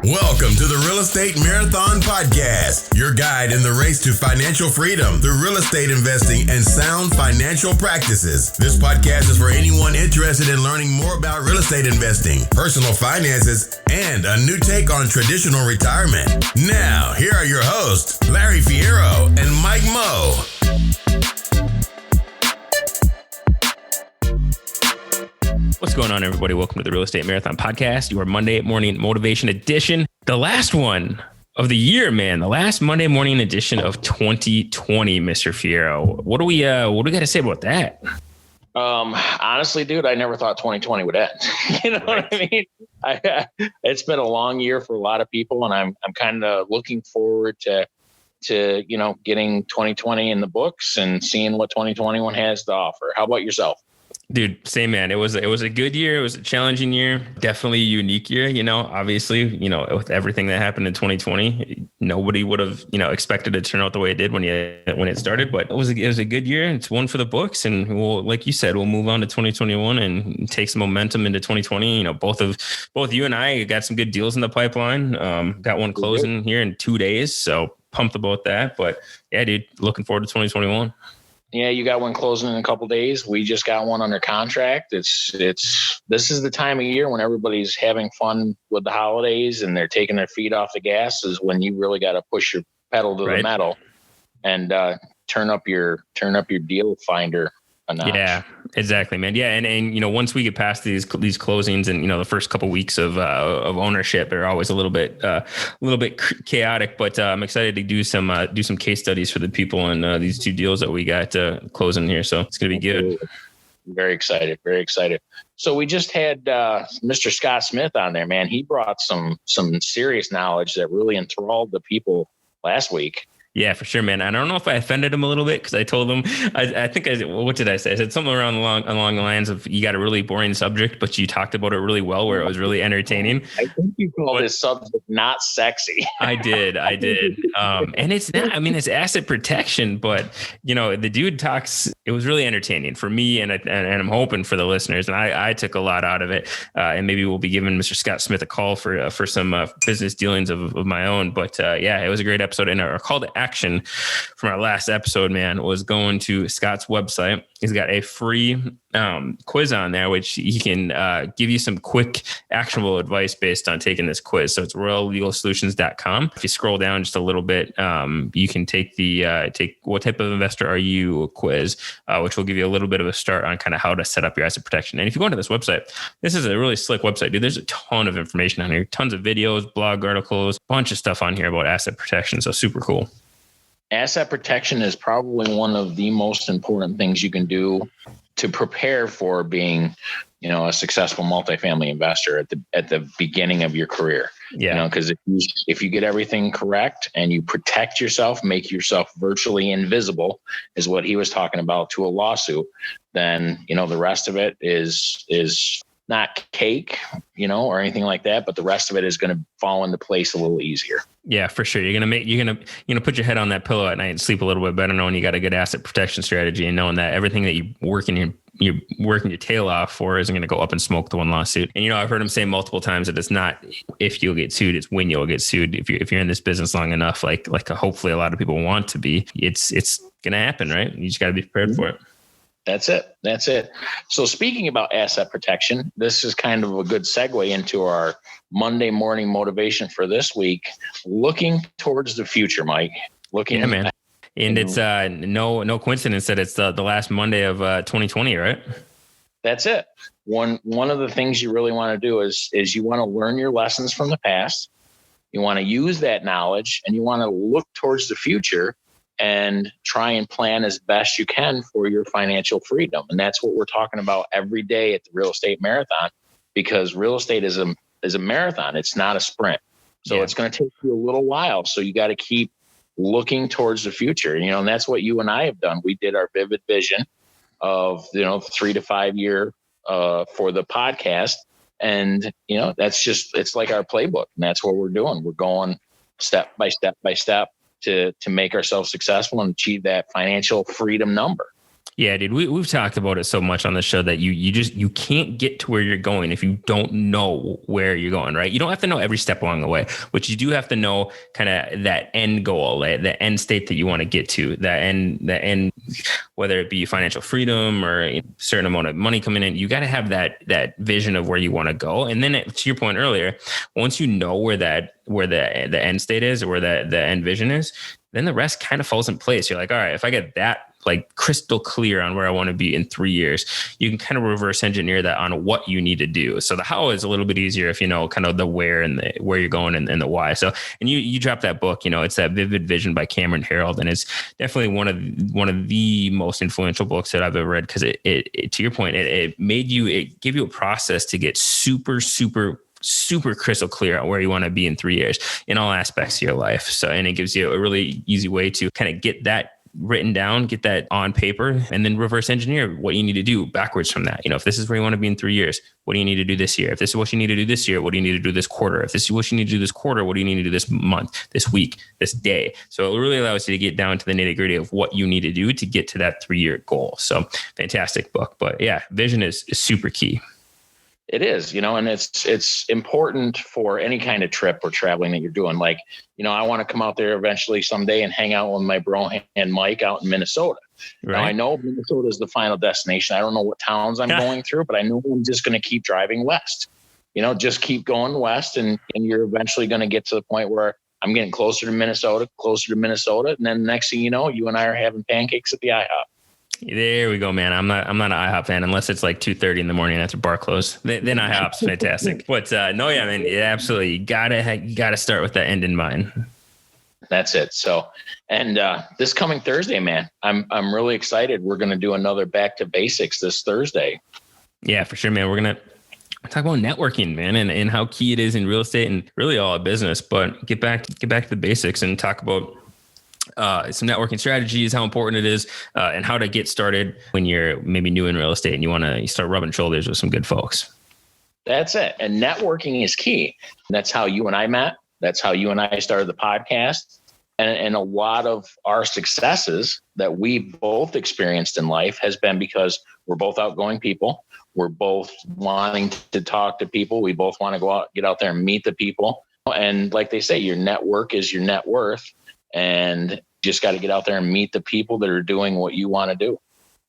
Welcome to the Real Estate Marathon Podcast, your guide in the race to financial freedom through real estate investing and sound financial practices. This podcast is for anyone interested in learning more about real estate investing, personal finances, and a new take on traditional retirement. Now, here are your hosts, Larry Fierro and Mike Moe. What's going on, everybody? Welcome to the Real Estate Marathon Podcast, your Monday morning motivation edition. The last one of the year, man. The last Monday morning edition of 2020, Mr. Fierro. What do we got to say about that? Honestly, dude, I never thought 2020 would end. You know what I mean? It's been a long year for a lot of people, and I'm kind of looking forward to getting 2020 in the books and seeing what 2021 has to offer. How about yourself? Dude, same, man. It was a good year. It was a challenging year, definitely a unique year. Obviously, with everything that happened in 2020, nobody would have, expected it to turn out the way it did when it started. But it was a good year. It's one for the books, and we'll, like you said, we'll move on to 2021 and take some momentum into 2020. Both you and I got some good deals in the pipeline. Got one closing here in 2 days, so pumped about that. But yeah, dude, looking forward to 2021. Yeah, you got one closing in a couple of days. We just got one under contract. This is the time of year when everybody's having fun with the holidays and they're taking their feet off the gas, is when you really got to push your pedal to the metal and turn up your deal finder a notch. Yeah, exactly, man. Yeah, and once we get past these closings and the first couple of weeks of ownership are always a little bit chaotic, but I'm excited to do some case studies for the people in these two deals that we got closing here. So it's going to be good. Very excited. Very excited. So we just had Mr. Scott Smith on there, man. He brought some serious knowledge that really enthralled the people last week. Yeah, for sure, man. I don't know if I offended him a little bit because I told him, what did I say? I said something along the lines of, you got a really boring subject, but you talked about it really well, where it was really entertaining. I think you called this subject not sexy. I did. And it's not, it's asset protection, but the dude talks, it was really entertaining for me. And I'm hoping for the listeners, and I took a lot out of it. And maybe we'll be giving Mr. Scott Smith a call for some business dealings of my own. But yeah, it was a great episode. And our call to action from our last episode, man, was going to Scott's website. He's got a free quiz on there, which he can give you some quick actionable advice based on taking this quiz. So it's royallegalsolutions.com. If you scroll down just a little bit, you can take take what type of investor are you quiz, which will give you a little bit of a start on kind of how to set up your asset protection. And if you go into this website, this is a really slick website, dude. There's a ton of information on here, tons of videos, blog articles, bunch of stuff on here about asset protection. So super cool. Asset protection is probably one of the most important things you can do to prepare for being, a successful multifamily investor at the beginning of your career. Yeah. Because if you get everything correct and you protect yourself, make yourself virtually invisible, is what he was talking about, to a lawsuit, then the rest of it is not cake, or anything like that, but the rest of it is going to fall into place a little easier. Yeah, for sure. You're gonna put your head on that pillow at night and sleep a little bit better, knowing you got a good asset protection strategy and knowing that everything that you're working your tail off for isn't going to go up in smoke to one lawsuit. And I've heard him say multiple times that it's not if you'll get sued, it's when you'll get sued. If you're in this business long enough, like hopefully a lot of people want to be, it's gonna happen, right? You just got to be prepared for it. That's it. So speaking about asset protection, this is kind of a good segue into our Monday morning motivation for this week. Looking towards the future, Mike. Yeah, man. And it's no coincidence that it's the last Monday of 2020, right? That's it. One of the things you really want to do is you want to learn your lessons from the past. You want to use that knowledge, and you want to look towards the future and try and plan as best you can for your financial freedom. And that's what we're talking about every day at the Real Estate Marathon, because real estate is a marathon. It's not a sprint. So It's going to take you a little while. So you got to keep looking towards the future, and that's what you and I have done. We did our vivid vision of, 3 to 5 year for the podcast. And, it's like our playbook, and that's what we're doing. We're going step by step by step to make ourselves successful and achieve that financial freedom number. Yeah, dude, we've talked about it so much on the show that you can't get to where you're going if you don't know where you're going, right? You don't have to know every step along the way, but you do have to know kind of that end goal, the end state that you want to get to, the end, whether it be financial freedom or a certain amount of money coming in. You got to have that vision of where you want to go. And then to your point earlier, once you know where the end state is or where the end vision is, then the rest kind of falls in place. You're like, all right, if I get that like crystal clear on where I want to be in 3 years, you can kind of reverse engineer that on what you need to do. So the how is a little bit easier if you know kind of the where and the where you're going and the why. So, and you dropped that book, it's that Vivid Vision by Cameron Herold, and it's definitely one of the most influential books that I've ever read, because it to your point, it gave you a process to get super crystal clear on where you want to be in 3 years in all aspects of your life. So, and it gives you a really easy way to kind of get that written down, get that on paper, and then reverse engineer what you need to do backwards from that. If this is where you want to be in 3 years, what do you need to do this year? If this is what you need to do this year, what do you need to do this quarter? If this is what you need to do this quarter, what do you need to do this month, this week, this day? So it really allows you to get down to the nitty gritty of what you need to do to get to that 3-year goal. So fantastic book. But yeah, vision is super key. It is, and it's important for any kind of trip or traveling that you're doing. Like, I want to come out there eventually someday and hang out with my bro and Mike out in Minnesota. Right. Now, I know Minnesota is the final destination. I don't know what towns I'm going through, but I know I'm just going to keep driving west. Just keep going west, and you're eventually going to get to the point where I'm getting closer to Minnesota. And then next thing you know, you and I are having pancakes at the IHOP. There we go, man. I'm not an IHOP fan unless it's like 2:30 in the morning after bar close. Then IHOP's fantastic. But no, yeah, man, absolutely. You gotta start with that end in mind. That's it. So, and this coming Thursday, man, I'm really excited. We're gonna do another Back to Basics this Thursday. Yeah, for sure, man. We're gonna talk about networking, man, and how key it is in real estate and really all of business. But get back to the basics and talk about some networking strategies, how important it is, and how to get started when you're maybe new in real estate and you start rubbing shoulders with some good folks. That's it. And networking is key. That's how you and I met. That's how you and I started the podcast. And a lot of our successes that we both experienced in life has been because we're both outgoing people. We're both wanting to talk to people. We both want to get out there and meet the people. And like they say, your network is your net worth. And just got to get out there and meet the people that are doing what you want to do.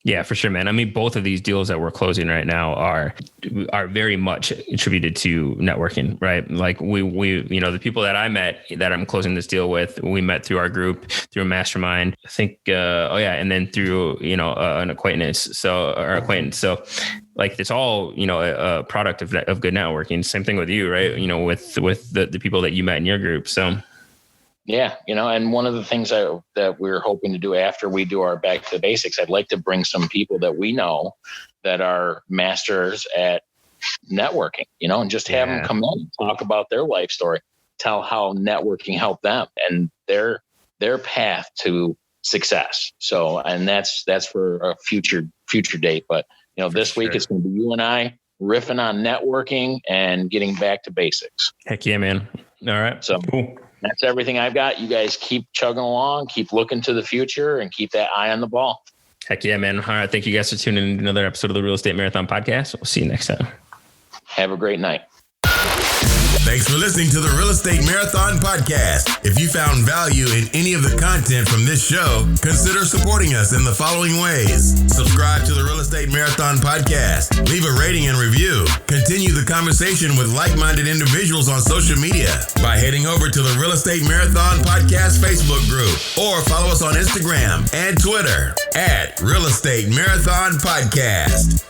Yeah, for sure, man. I mean, both of these deals that we're closing right now are very much attributed to networking, right? Like we the people that I met that I'm closing this deal with, we met through our group, through a mastermind, I think, and then through, an acquaintance. So like it's all, a product of good networking. Same thing with you, right? With the people that you met in your group. So yeah, and one of the things that we're hoping to do after we do our Back to the Basics, I'd like to bring some people that we know that are masters at networking, and just have them come in and talk about their life story, tell how networking helped them and their path to success. So, and that's for a future date. But, this week it's going to be you and I riffing on networking and getting back to basics. Heck yeah, man. All right. So cool. That's everything I've got. You guys keep chugging along, keep looking to the future, and keep that eye on the ball. Heck yeah, man. All right. Thank you guys for tuning in to another episode of the Real Estate Marathon Podcast. We'll see you next time. Have a great night. Thanks for listening to the Real Estate Marathon Podcast. If you found value in any of the content from this show, consider supporting us in the following ways. Subscribe to the Real Estate Marathon Podcast. Leave a rating and review. Continue the conversation with like-minded individuals on social media by heading over to the Real Estate Marathon Podcast Facebook group or follow us on Instagram and Twitter @Real Estate Marathon Podcast.